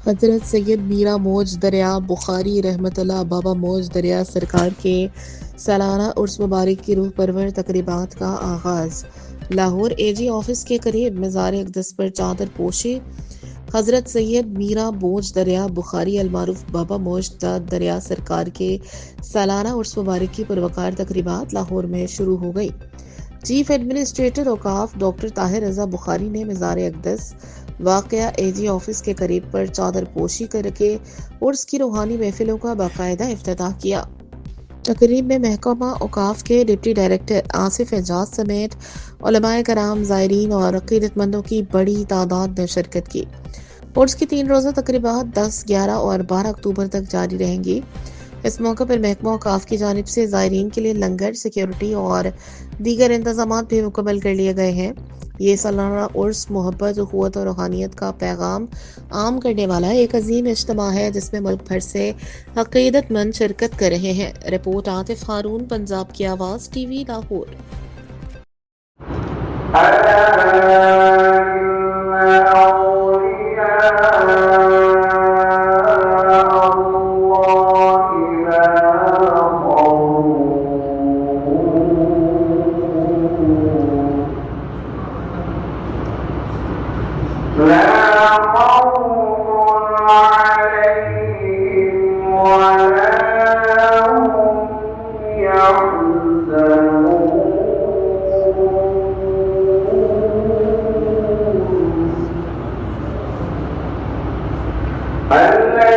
حضرت سید میرا موج دریا بخاری رحمت اللہ بابا موج دریا سرکار کے سالانہ عرس مبارک کی روح پرور تقریبات کا آغاز لاہور اے جی آفس کے قریب مزار اقدس پر چادر پوشی حضرت سید میرا موج دریا بخاری المعروف بابا موج دریا سرکار کے سالانہ عرس مبارک کی پروقار تقریبات لاہور میں شروع ہو گئی۔ چیف ایڈمنسٹریٹر اوقاف ڈاکٹر طاہر رضا بخاری نے مزار اقدس واقعہ اے جی آفس کے قریب پر چادر پوشی کر کے عرس کی روحانی محفلوں کا باقاعدہ افتتاح کیا۔ تقریب میں محکمہ اوقاف کے ڈپٹی ڈائریکٹر آصف اعجاز سمیت علماء کرام، زائرین اور عقیدت مندوں کی بڑی تعداد نے شرکت کی۔ عرس کی 3 روزہ تقریبات 10، 11 اور 12 اکتوبر تک جاری رہیں گی۔ اس موقع پر محکمہ اوقاف کی جانب سے زائرین کے لیے لنگر، سیکیورٹی اور دیگر انتظامات بھی مکمل کر لیے گئے ہیں۔ یہ سالانہ عرس محبت، اخوت اور روحانیت کا پیغام عام کرنے والا ایک عظیم اجتماع ہے جس میں ملک بھر سے عقیدت مند شرکت کر رہے ہیں۔ رپورٹ عاطف ہارون، پنجاب کی آواز ٹی وی، لاہور۔ الذين آمنوا وكانوا يتقون لا خوف عليهم ولا هم يحزنون الذين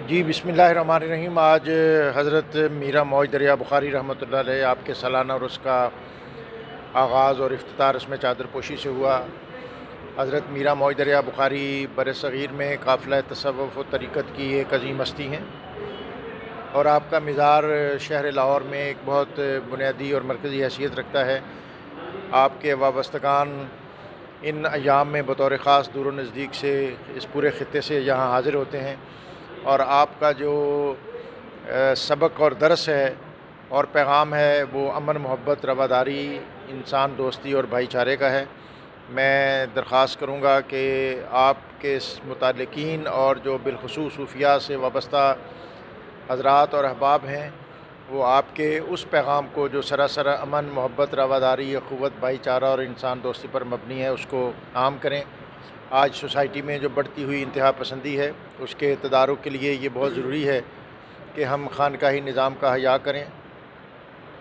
جی بسم اللہ الرحمن الرحیم۔ آج حضرت میرا موج دریا بخاری رحمۃ اللہ علیہ آپ کے سالانہ عرس کا آغاز اور افتتاح رسم چادر پوشی سے ہوا۔ حضرت میرا موج دریا بخاری بر صغیر میں قافلہ تصوف و طریقت کی ایک عظیم ہستی ہیں، اور آپ کا مزار شہر لاہور میں ایک بہت بنیادی اور مرکزی حیثیت رکھتا ہے۔ آپ کے وابستگان ان ایام میں بطور خاص دور و نزدیک سے اس پورے خطے سے یہاں حاضر ہوتے ہیں، اور آپ کا جو سبق اور درس ہے اور پیغام ہے وہ امن، محبت، رواداری، انسان دوستی اور بھائی چارے کا ہے۔ میں درخواست کروں گا کہ آپ کے متعلقین اور جو بالخصوص صوفیاء سے وابستہ حضرات اور احباب ہیں وہ آپ کے اس پیغام کو جو سراسر امن، محبت، رواداری، اخوت، بھائی چارہ اور انسان دوستی پر مبنی ہے اس کو عام کریں۔ آج سوسائٹی میں جو بڑھتی ہوئی انتہا پسندی ہے اس کے تدارک کے لیے یہ بہت ضروری ہے کہ ہم خانقاہی نظام کا حیا کریں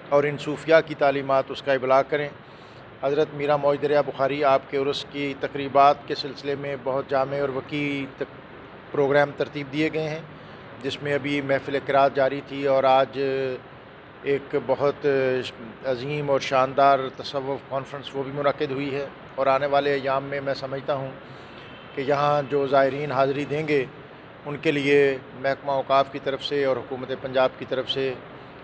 اور ان صوفیاء کی تعلیمات اس کا ابلاغ کریں۔ حضرت میرا موج دریا بخاری آپ کے عرس کی تقریبات کے سلسلے میں بہت جامع اور وسیع پروگرام ترتیب دیے گئے ہیں، جس میں ابھی محفل قرات جاری تھی، اور آج ایک بہت عظیم اور شاندار تصوف کانفرنس وہ بھی منعقد ہوئی ہے، اور آنے والے ایام میں میں سمجھتا ہوں کہ یہاں جو زائرین حاضری دیں گے ان کے لیے محکمہ اوقاف کی طرف سے اور حکومت پنجاب کی طرف سے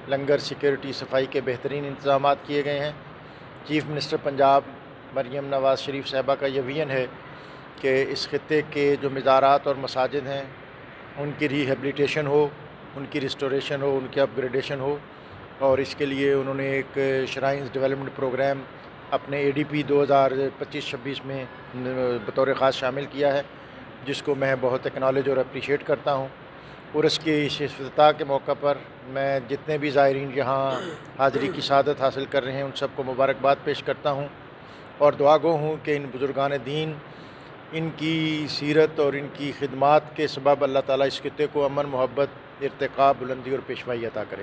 لنگر، سیکیورٹی، صفائی کے بہترین انتظامات کیے گئے ہیں۔ چیف منسٹر پنجاب مریم نواز شریف صاحبہ کا یہ ویژن ہے کہ اس خطے کے جو مزارات اور مساجد ہیں ان کی ریہیبلیٹیشن ہو، ان کی ریسٹوریشن ہو، ان کی اپ گریڈیشن ہو، اور اس کے لیے انہوں نے ایک شرائنز ڈیولپمنٹ پروگرام اپنے ADP 2025-26 میں بطور خاص شامل کیا ہے، جس کو میں بہت ایکنالج اور اپریشیٹ کرتا ہوں۔ اور اس کی اس افتتاح کے موقع پر میں جتنے بھی زائرین یہاں حاضری کی سعادت حاصل کر رہے ہیں ان سب کو مبارکباد پیش کرتا ہوں، اور دعا گو ہوں کہ ان بزرگان دین، ان کی سیرت اور ان کی خدمات کے سبب اللہ تعالیٰ اس خطے کو امن، محبت، ارتقاء، بلندی اور پیشوائی عطا کریں۔